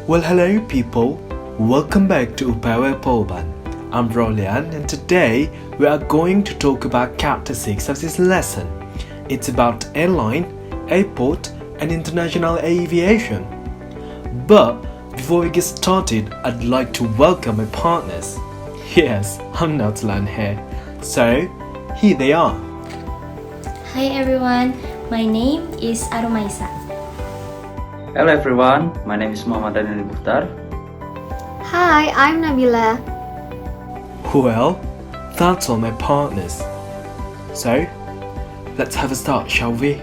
Well, hello people, welcome back to UPW Polban. I'm Rochlian and today we are going to talk about chapter 6 of this lesson. It's about airline, airport and international aviation. But before we get started, I'd like to welcome my partners. Yes, I'm not alone here. So, here they are. Hi everyone, my name is Arumaisa. Hello everyone, my name is Rainaldi Muchtar. Hi, I'm Nabila. Well, that's all my partners. So, let's have a start, shall we?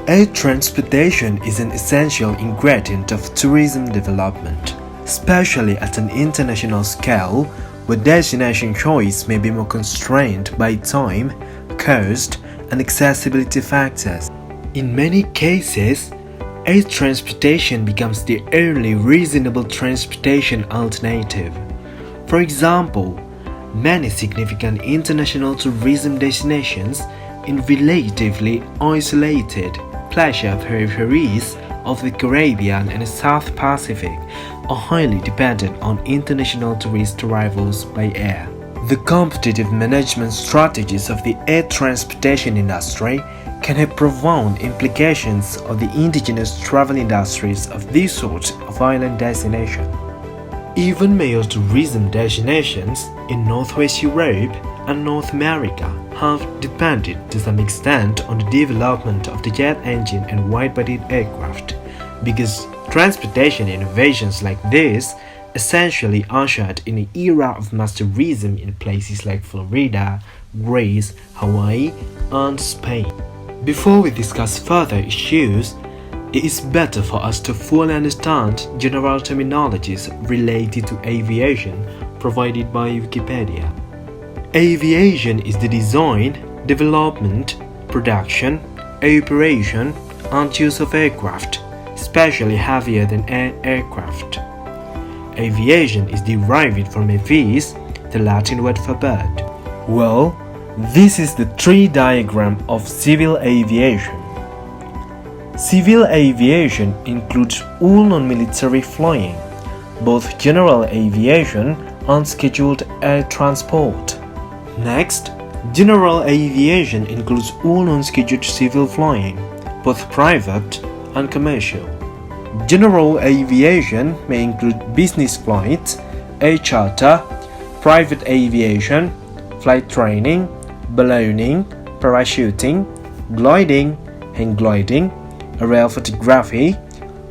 Air transportation is an essential ingredient of tourism development, especially at an international scale where destination choice may be more constrained by time, cost, and accessibility factors. In many cases, air transportation becomes the only reasonable transportation alternative. For example, many significant international tourism destinations in relatively isolated pleasure peripheries of the Caribbean and South Pacific are highly dependent on international tourist arrivals by air. The competitive management strategies of the air transportation industry can have profound implications on the indigenous travel industries of this sort of island destination. Even major tourism destinations in Northwest Europe and North America have depended to some extent on the development of the jet engine and wide-bodied aircraft, because transportation innovations like this essentially ushered in an era of mass tourism in places like Florida, Greece, Hawaii, and Spain. Before we discuss further issues, it is better for us to fully understand general terminologies related to aviation provided by Wikipedia. Aviation is the design, development, production, operation, and use of aircraft, especially heavier than air aircraft. Aviation is derived from avis, the Latin word for bird. Well, this is the tree diagram of civil aviation. Civil aviation includes all non-military flying, both general aviation and scheduled air transport. Next, general aviation includes all non-scheduled civil flying, both private and commercial. General aviation may include business flights, air charter, private aviation, flight training, ballooning, parachuting, gliding, hang gliding, aerial photography,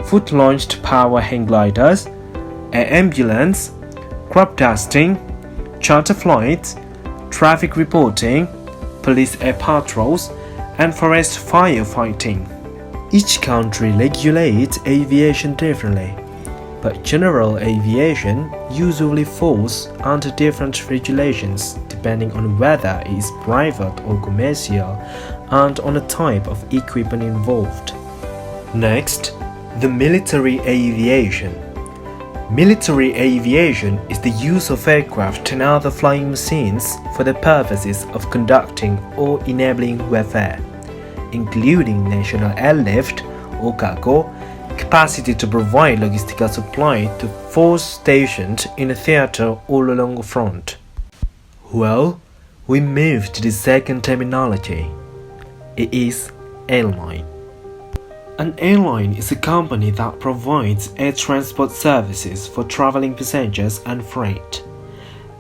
foot-launched power hang gliders, air ambulance, crop dusting, charter flights, traffic reporting, police air patrols, and forest firefighting. Each country regulates aviation differently, but general aviation usually falls under different regulations depending on whether it is private or commercial and on the type of equipment involved. Next, the military aviation. Military aviation is the use of aircraft and other flying machines for the purposes of conducting or enabling warfare, including national airlift or cargo, capacity to provide logistical supply to forces stationed in a theater all along a front. Well, we move to the second terminology. It is airline. An airline is a company that provides air transport services for traveling passengers and freight.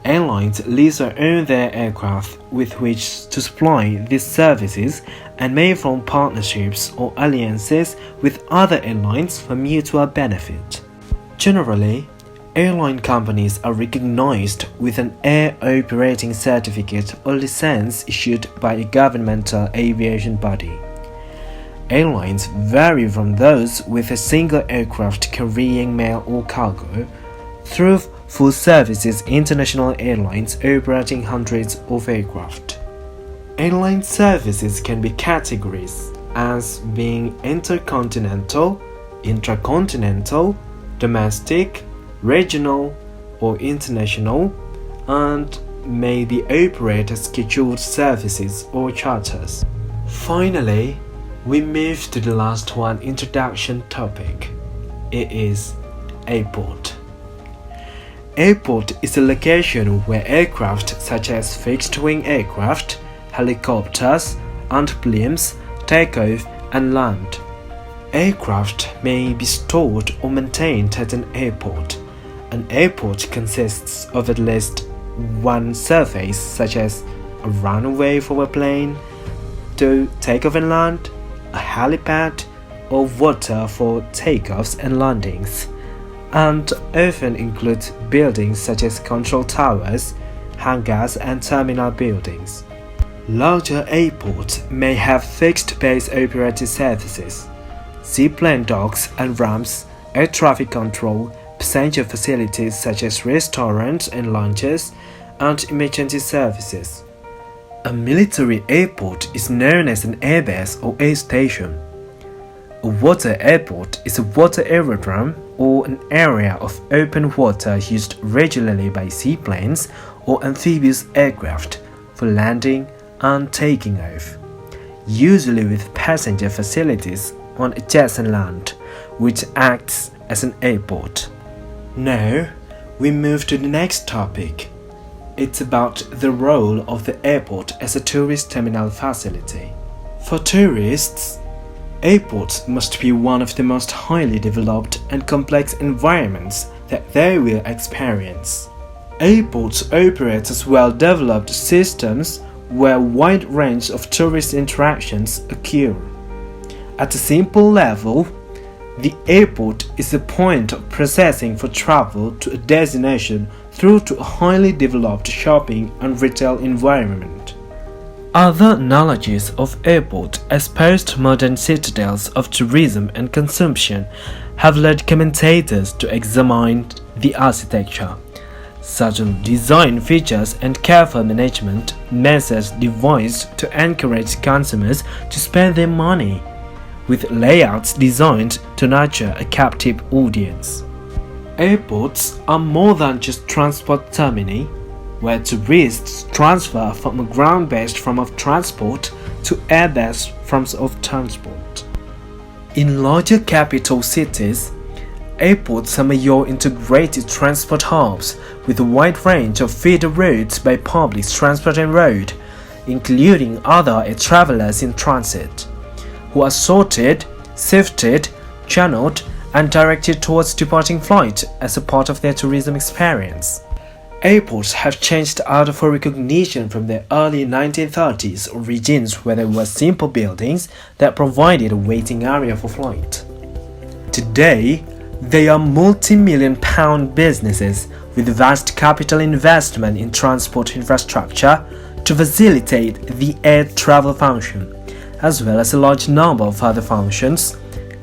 Airlines lease or own their aircraft with which to supply these services and may form partnerships or alliances with other airlines for mutual benefit. Generally, airline companies are recognized with an air operating certificate or license issued by a governmental aviation body. Airlines vary from those with a single aircraft carrying mail or cargo, through full services international airlines operating hundreds of aircraft. Airline services can be categorized as being intercontinental, intracontinental, domestic, regional or international, and may be operate as scheduled services or charters. Finally, we move to the last one introduction topic. It is airport. Airport is a location where aircraft such as fixed-wing aircraft, helicopters, and planes take off and land. Aircraft may be stored or maintained at an airport. An airport consists of at least one surface such as a runway for a plane to take off and land, a helipad, or water for takeoffs and landings, and often includes buildings such as control towers, hangars, and terminal buildings. Larger airports may have fixed base operating services, seaplane docks and ramps, air traffic control, passenger facilities such as restaurants and lounges, and emergency services. A military airport is known as an airbase or air station. A water airport is a water aerodrome or an area of open water used regularly by seaplanes or amphibious aircraft for landing and taking off, usually with passenger facilities on adjacent land, which acts as an airport. Now, we move to the next topic. It's about the role of the airport as a tourist terminal facility. For tourists, airports must be one of the most highly developed and complex environments that they will experience. Airports operate as well-developed systems where a wide range of tourist interactions occur. At a simple level, the airport is a point of processing for travel to a destination through to a highly developed shopping and retail environment. Other analogies of airport as postmodern citadels of tourism and consumption have led commentators to examine the architecture, certain design features and careful management measures devised to encourage consumers to spend their money, with layouts designed to nurture a captive audience. Airports are more than just transport termini, where tourists transfer from a ground-based form of transport to air-based forms of transport. In larger capital cities, airports are major integrated transport hubs with a wide range of feeder routes by public transport and road, including other air travelers in transit, who are sorted, sifted, channeled, and directed towards departing flight as a part of their tourism experience. Airports have changed out of recognition from the early 1930s origins where they were simple buildings that provided a waiting area for flight. Today, they are multi-million-pound businesses with vast capital investment in transport infrastructure to facilitate the air travel function, as well as a large number of other functions,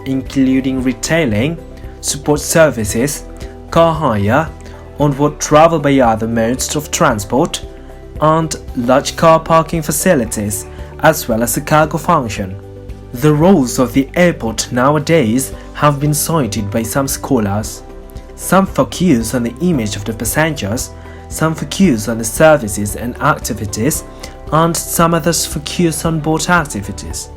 including retailing, support services, car hire, onboard travel by other modes of transport, and large car parking facilities, as well as a cargo function. The roles of the airport nowadays have been cited by some scholars. Some focus on the image of the passengers, some focus on the services and activities, and some others focus on both activities.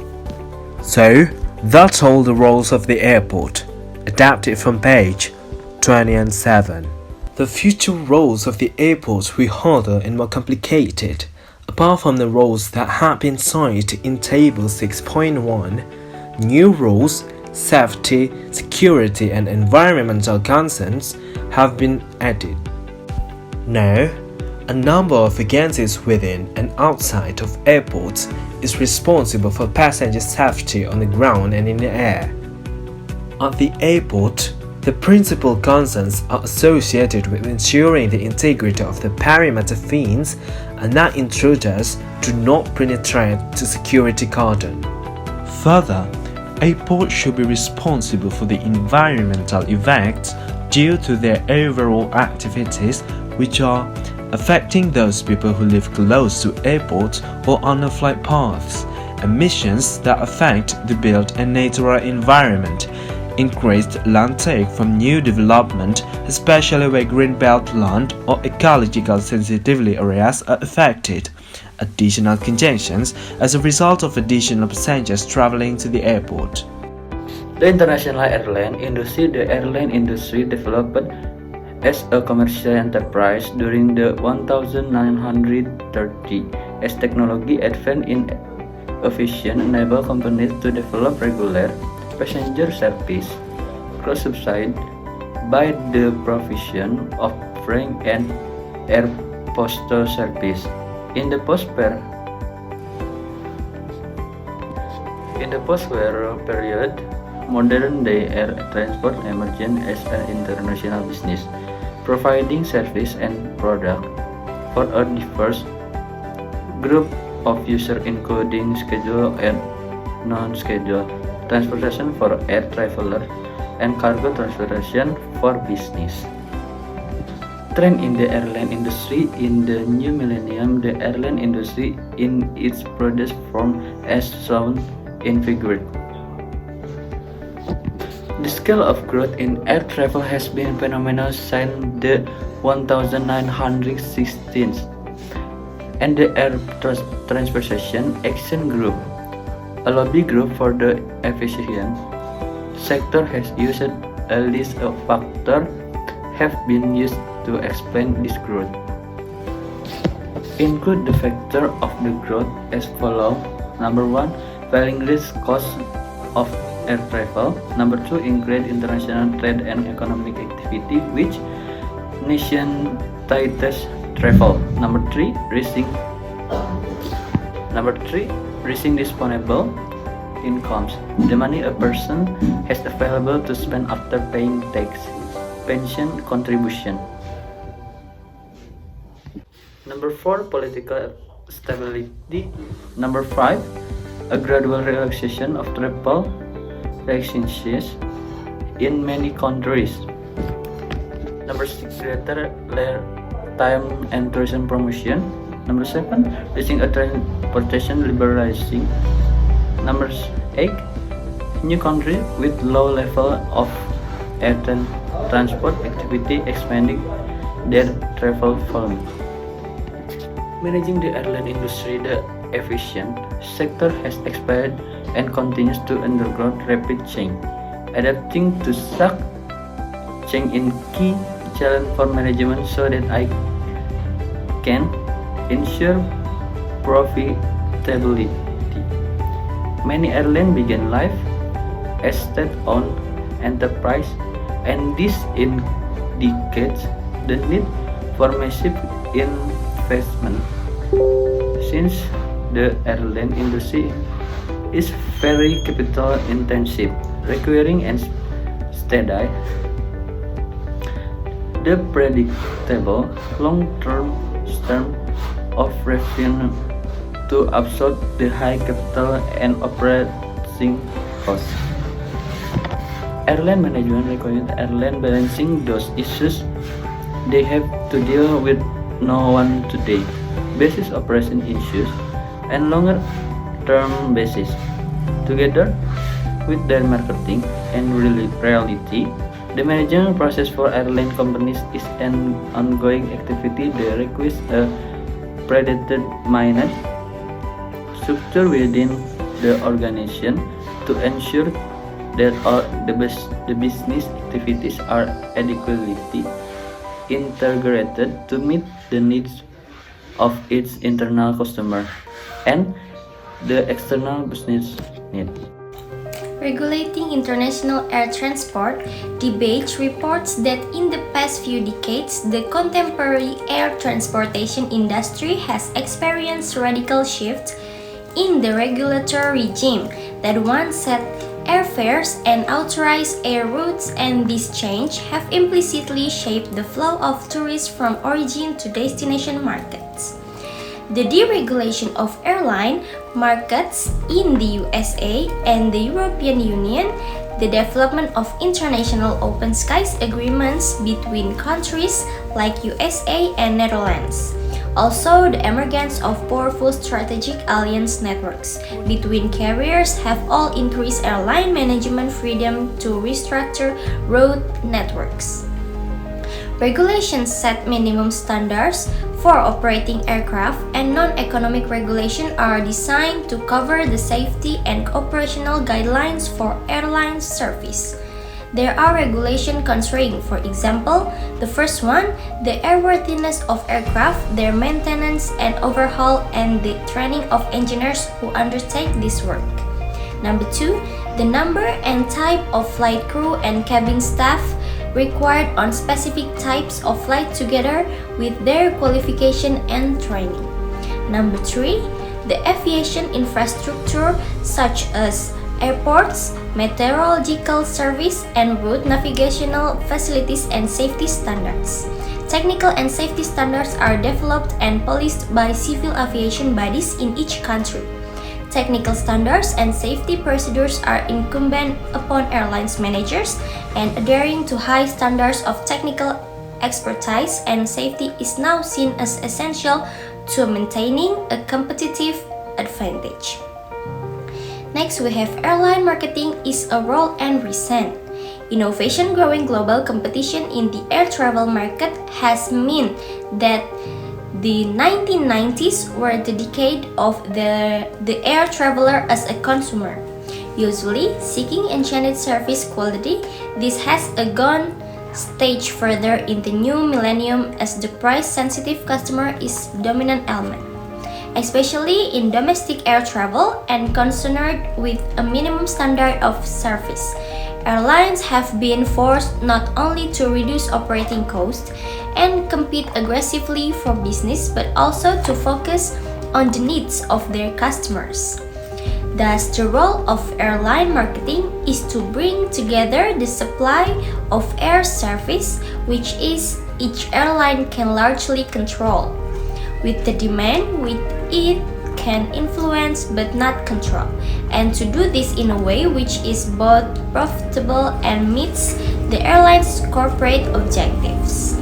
So, that's all the roles of the airport, adapted from page 27. The future roles of the airport will be harder and more complicated. Apart from the roles that have been cited in Table 6.1, new rules, safety, security, and environmental concerns have been added. Now, a number of agencies within and outside of airports is responsible for passenger safety on the ground and in the air. At the airport, the principal concerns are associated with ensuring the integrity of the perimeter fence and that intruders do not penetrate the security cordon. Further, airports should be responsible for the environmental effects due to their overall activities which are affecting those people who live close to airports or on the flight paths, emissions that affect the built and natural environment, increased land take from new development, especially where greenbelt land or ecological sensitively areas are affected, additional congestions as a result of additional passengers traveling to the airport. The international airline industry, the airline industry developed as a commercial enterprise during the 1930 as technology advanced in aviation enabled companies to develop regular passenger service, cross-subsidized by the provision of freight and air postal service. In the post-war period, modern-day air transport emerged as an international business, providing service and product for a diverse group of users including scheduled and non-scheduled transportation for air travelers and cargo transportation for business. Trend in the airline industry. In the new millennium, the airline industry in its broadest form as shown in figure. The scale of growth in air travel has been phenomenal since the 1960s, and the air transportation action group, a lobby group for the aviation sector, has used a list of factors have been used to explain this growth. Include the factor of the growth as follows. Number 1, falling risk cost of air travel. Number 2, increased international trade and economic activity which necessitates travel. Number 3, rising disponible incomes, the money a person has available to spend after paying tax, pension contribution. Number 4, political stability. Number 5, a gradual relaxation of travel restrictions in many countries. Number 6, greater time and tourism promotion. Number 7, reaching a transportation liberalizing. Number 8, new country with low level of air transport activity expanding their travel volume. Managing the airline industry, the aviation sector has expanded and continues to undergo rapid change. Adapting to such change is key challenge for management so that I can ensure profitability. Many airlines began life as state-owned enterprise, and this indicates the need for massive investment. Since the airline industry is very capital intensive, requiring and steady, the predictable long-term stream of revenue to absorb the high capital and operating costs. Airline management requires airline balancing those issues they have to deal with no one today, basis operation issues, and longer term basis. Together with their marketing and reality, the management process for airline companies is an ongoing activity that requires a predetermined structure within the organization to ensure that all the business activities are adequately integrated to meet the needs of its internal customer and the external business need. Regulating international air transport, debate reports that in the past few decades, the contemporary air transportation industry has experienced radical shifts in the regulatory regime that once set airfares and authorized air routes, and this change have implicitly shaped the flow of tourists from origin to destination markets. The deregulation of airline markets in the USA and the European Union, the development of international open skies agreements between countries like USA and Netherlands, Also, the emergence of powerful strategic alliance networks between carriers have all increased airline management freedom to restructure route networks. Regulations set minimum standards for operating aircraft, and non-economic regulations are designed to cover the safety and operational guidelines for airline service. There are regulations concerning, for example, the first one, the airworthiness of aircraft, their maintenance and overhaul, and the training of engineers who undertake this work. Number 2, the number and type of flight crew and cabin staff required on specific types of flight together with their qualification and training. Number 3, the aviation infrastructure such as airports, meteorological service, and route navigational facilities and safety standards. Technical and safety standards are developed and policed by civil aviation bodies in each country. Technical standards and safety procedures are incumbent upon airlines managers, and adhering to high standards of technical expertise and safety is now seen as essential to maintaining a competitive advantage. Next, we have airline marketing is a role and recent. Innovation growing global competition in the air travel market has meant that the 1990s were the decade of the air traveler as a consumer. Usually, seeking enchanted service quality, this has gone stage further in the new millennium as the price-sensitive customer is dominant element, especially in domestic air travel and concerned with a minimum standard of service. Airlines have been forced not only to reduce operating costs and compete aggressively for business, but also to focus on the needs of their customers. Thus, the role of airline marketing is to bring together the supply of air service, which is each airline can largely control, with the demand which it can influence but not control, and to do this in a way which is both profitable and meets the airline's corporate objectives.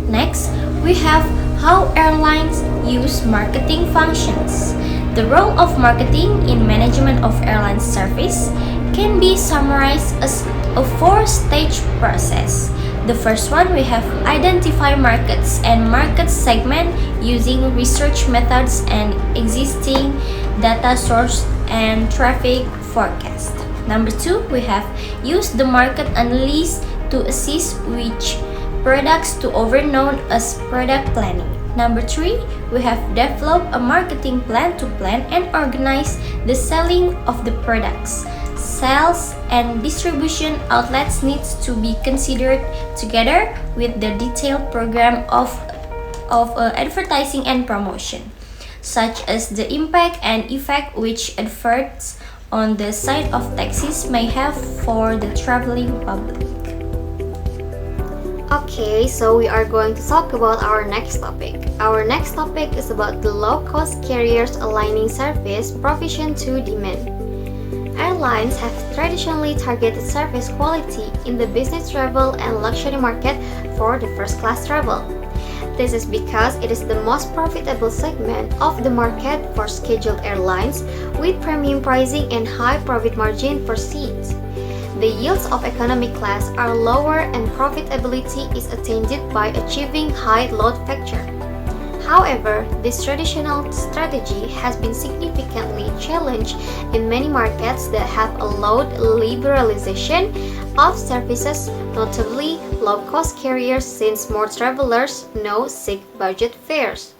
Next, we have how airlines use marketing functions. The role of marketing in management of airline service can be summarized as a four-stage process. The first one, we have identify markets and market segment using research methods and existing data source and traffic forecast. Number 2, we have use the market analysis to assess which products to over known as product planning. Number 3, we have develop a marketing plan to plan and organize the selling of the products. Sales and distribution outlets needs to be considered together with the detailed program of advertising and promotion, such as the impact and effect which adverts on the side of taxis may have for the traveling public. Okay, so we are going to talk about our next topic. Our next topic is about the low-cost carriers aligning service provision to demand. Airlines have traditionally targeted service quality in the business travel and luxury market for the first-class travel. This is because it is the most profitable segment of the market for scheduled airlines with premium pricing and high profit margin per seat. The yields of economy class are lower and profitability is attained by achieving high load factor. However, this traditional strategy has been significantly challenged in many markets that have allowed liberalization of services, notably low-cost carriers, since more travelers now seek budget fares.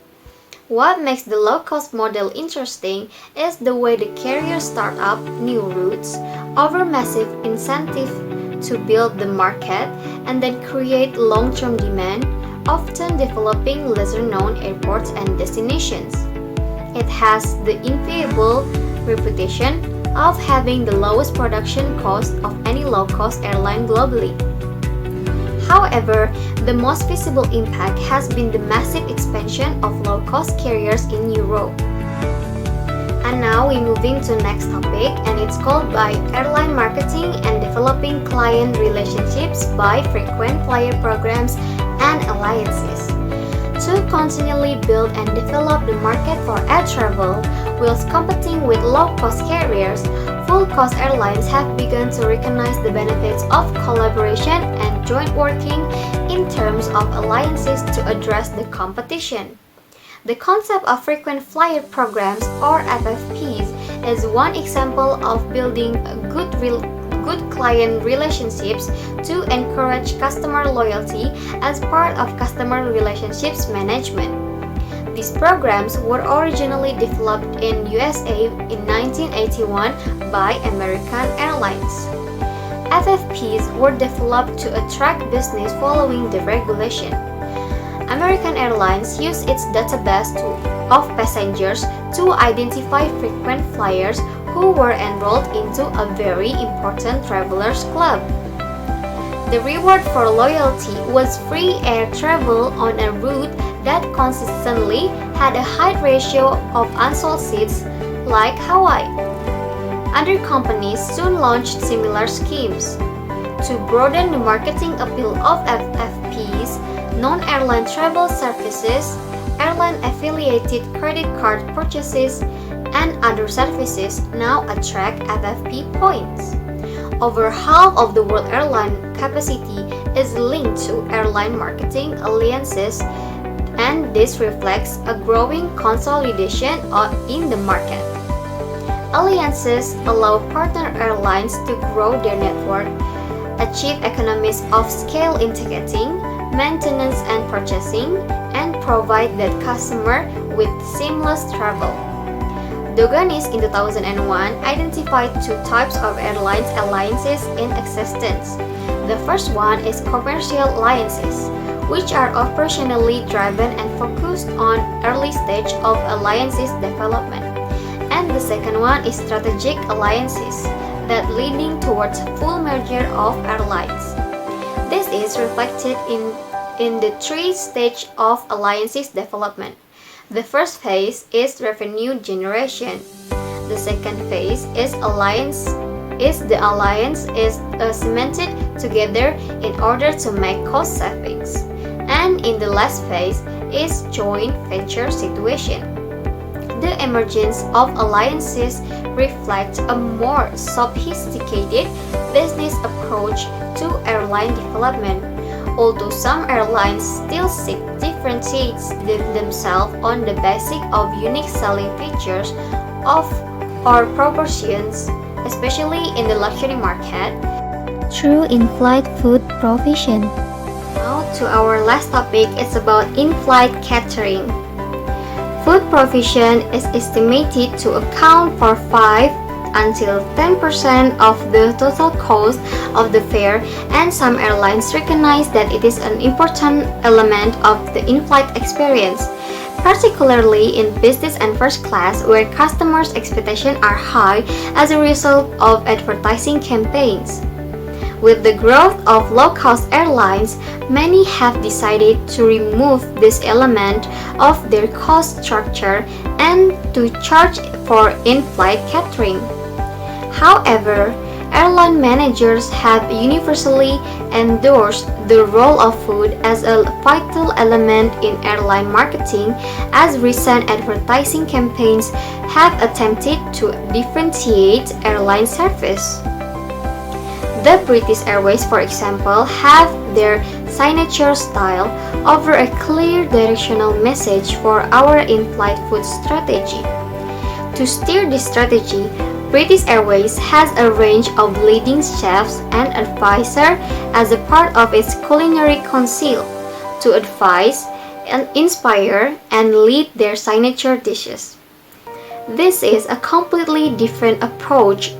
What makes the low-cost model interesting is the way the carriers start up new routes, offer massive incentive to build the market, and then create long-term demand, often developing lesser-known airports and destinations. It has the enviable reputation of having the lowest production cost of any low-cost airline globally. However, the most visible impact has been the massive expansion of low-cost carriers in Europe. And now we're moving to the next topic, and it's called by airline marketing and developing client relationships by frequent flyer programs and alliances. To continually build and develop the market for air travel, whilst competing with low-cost carriers, full-cost airlines have begun to recognize the benefits of collaboration and joint working in terms of alliances to address the competition. The concept of frequent flyer programs or FFPs is one example of building good client relationships to encourage customer loyalty as part of customer relationships management. These programs were originally developed in USA in 1981 by American Airlines. FFPs were developed to attract business following deregulation. American Airlines used its database of passengers to identify frequent flyers who were enrolled into a very important travelers club. The reward for loyalty was free air travel on a route that consistently had a high ratio of unsold seats, like Hawaii. Other companies soon launched similar schemes. To broaden the marketing appeal of FFPs, non-airline travel services, airline-affiliated credit card purchases, and other services now attract FFP points. Over half of the world airline capacity is linked to airline marketing alliances, and this reflects a growing consolidation in the market. Alliances allow partner airlines to grow their network, achieve economies of scale in ticketing, maintenance and purchasing, and provide that customer with seamless travel. Doganis in 2001 identified two types of airlines alliances in existence. The first one is commercial alliances, which are operationally driven and focused on early stage of alliances development. And the second one is strategic alliances that leading towards full merger of airlines. This is reflected in the three stages of alliances development. The first phase is revenue generation. The second phase is the alliance is cemented together in order to make cost savings. And in the last phase is joint venture situation. The emergence of alliances reflects a more sophisticated business approach to airline development. Although some airlines still seek differentiate themselves on the basis of unique selling features or proportions, especially in the luxury market, Through in-flight food provision. now to our last topic, it's about in-flight catering. Food provision is estimated to account for 5 until 10% of the total cost of the fare, and some airlines recognize that it is an important element of the in-flight experience, particularly in business and first class, where customers' expectations are high as a result of advertising campaigns. With the growth of low-cost airlines, many have decided to remove this element of their cost structure and to charge for in-flight catering. However, airline managers have universally endorsed the role of food as a vital element in airline marketing, as recent advertising campaigns have attempted to differentiate airline service. The British Airways, for example, have their signature style over a clear directional message for our in-flight food strategy. To steer this strategy, British Airways has a range of leading chefs and advisors as a part of its culinary council to advise, and inspire, and lead their signature dishes. This is a completely different approach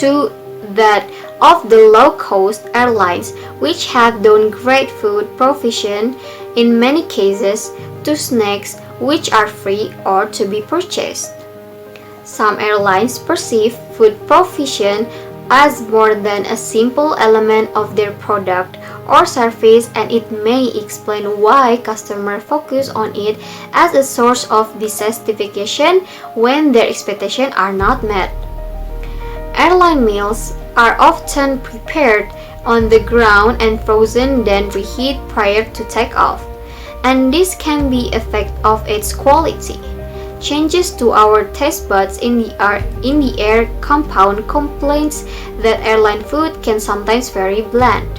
to that of the low-cost airlines, which have downgraded food provision in many cases to snacks which are free or to be purchased. Some airlines perceive food provision as more than a simple element of their product or service, and it may explain why customers focus on it as a source of dissatisfaction when their expectations are not met. Airline meals are often prepared on the ground and frozen, then reheated prior to takeoff. and this can be effect of its quality. Changes to our taste buds in the air compound complaints that airline food can sometimes very bland.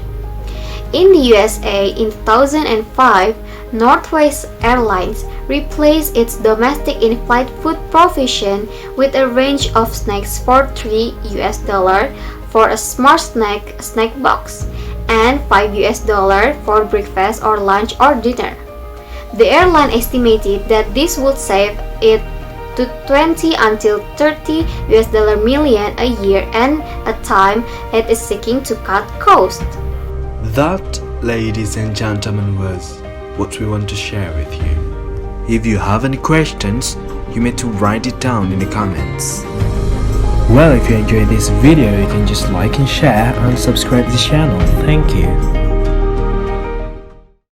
In the USA in 2005, Northwest Airlines replaced its domestic in-flight food provision with a range of snacks for $3 for a smart snack box and $5 for breakfast or lunch or dinner. The airline estimated that this would save it to 20 until 30 US million a year, and a time it is seeking to cut costs. That, ladies and gentlemen, was what we want to share with you. If you have any questions, you may to write it down in the comments. Well, if you enjoyed this video, you can just like and share and subscribe the channel. Thank you.